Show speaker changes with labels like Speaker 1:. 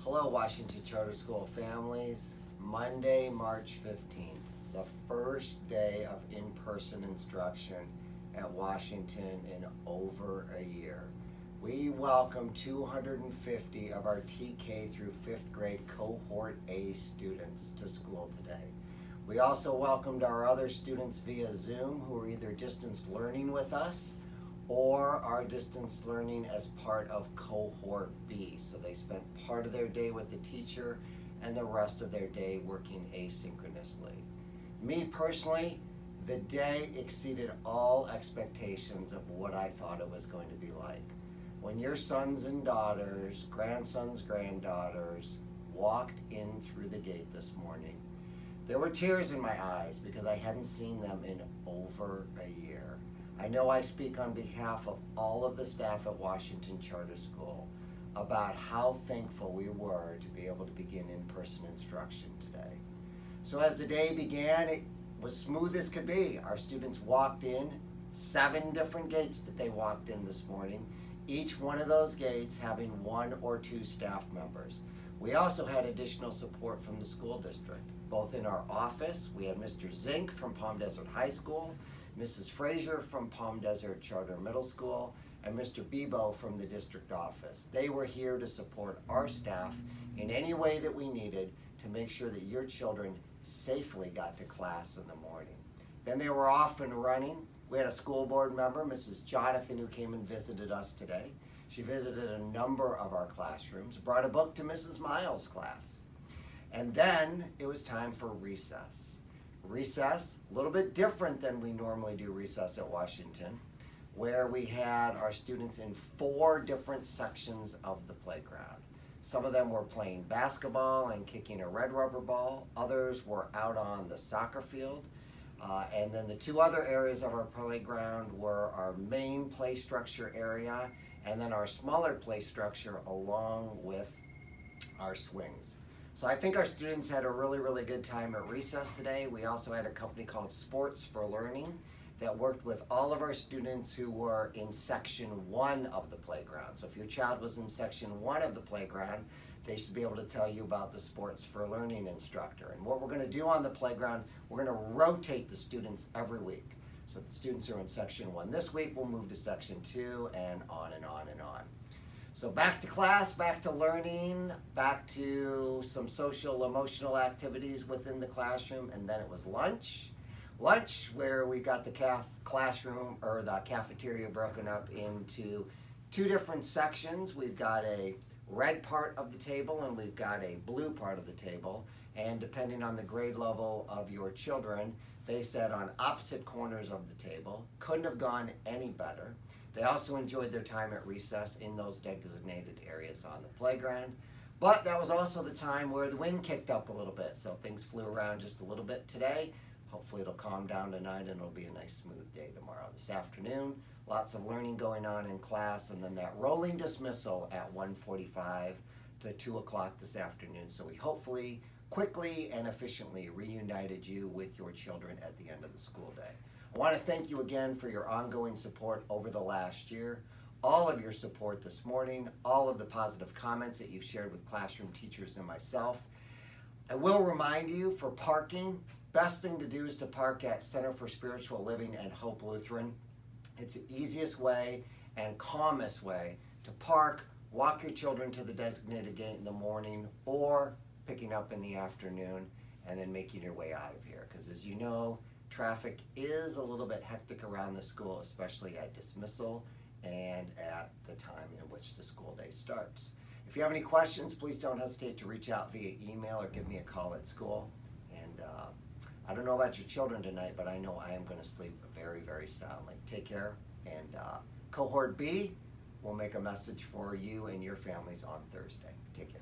Speaker 1: Hello, Washington Charter School families. Monday, March 15th, the first day of in-person instruction at Washington in over a year. We welcome 250 of our TK through 5th grade Cohort A students to school today. We also welcomed our other students via Zoom who are either distance learning with us or are distance learning as part of Cohort B. So they spent part of their day with the teacher and the rest of their day working asynchronously. Me personally, the day exceeded all expectations of what I thought it was going to be like. When your sons and daughters, grandsons, granddaughters walked in through the gate this morning, there were tears in my eyes because I hadn't seen them in over a year. I know I speak on behalf of all of the staff at Washington Charter School about how thankful we were to be able to begin in-person instruction today. So as the day began, it was smooth as could be. Our students walked in, 7 different gates that they walked in this morning, each one of those gates having 1 or 2 staff members. We also had additional support from the school district, both in our office. We had Mr. Zink from Palm Desert High School, Mrs. Frazier from Palm Desert Charter Middle School, and Mr. Bebo from the district office. They were here to support our staff in any way that we needed to make sure that your children safely got to class in the morning. Then they were off and running. We had a school board member, Mrs. Jonathan, who came and visited us today. She visited a number of our classrooms, brought a book to Mrs. Miles' class. And then it was time for recess. Recess, a little bit different than we normally do recess at Washington, where we had our students in 4 different sections of the playground. Some of them were playing basketball and kicking a red rubber ball. Others were out on the soccer field. And then the 2 other areas of our playground were our main play structure area and then our smaller play structure along with our swings. So I think our students had a really good time at recess today. We also had a company called Sports for Learning that worked with all of our students who were in section 1 of the playground. So if your child was in section 1 of the playground, they should be able to tell you about the Sports for Learning instructor. And what we're going to do on the playground, we're going to rotate the students every week. So the students who are in section 1 this week will move to section 2 and on and on and on. So back to class, back to learning, back to some social emotional activities within the classroom, and then it was lunch. Lunch, where we got the classroom or the cafeteria broken up into 2 different sections. We've got a red part of the table and we've got a blue part of the table, and depending on the grade level of your children, they sat on opposite corners of the table. Couldn't have gone any better. They also enjoyed their time at recess in those designated areas on the playground. But that was also the time where the wind kicked up a little bit, so things flew around just a little bit today. Hopefully it'll calm down tonight and it'll be a nice smooth day tomorrow. This afternoon, lots of learning going on in class, and then that rolling dismissal at 1:45 to 2 o'clock this afternoon. So we hopefully quickly and efficiently reunited you with your children at the end of the school day. I want to thank you again for your ongoing support over the last year, all of your support this morning, all of the positive comments that you've shared with classroom teachers and myself. I will remind you, for parking, best thing to do is to park at Center for Spiritual Living and Hope Lutheran. It's the easiest way and calmest way to park, walk your children to the designated gate in the morning, or picking up in the afternoon and then making your way out of here. Because as you know, traffic is a little bit hectic around the school, especially at dismissal and at the time in which the school day starts. If you have any questions, please don't hesitate to reach out via email or give me a call at school. And I don't know about your children tonight, but I know I am going to sleep very soundly. Take care, and Cohort B will make a message for you and your families on Thursday. Take care.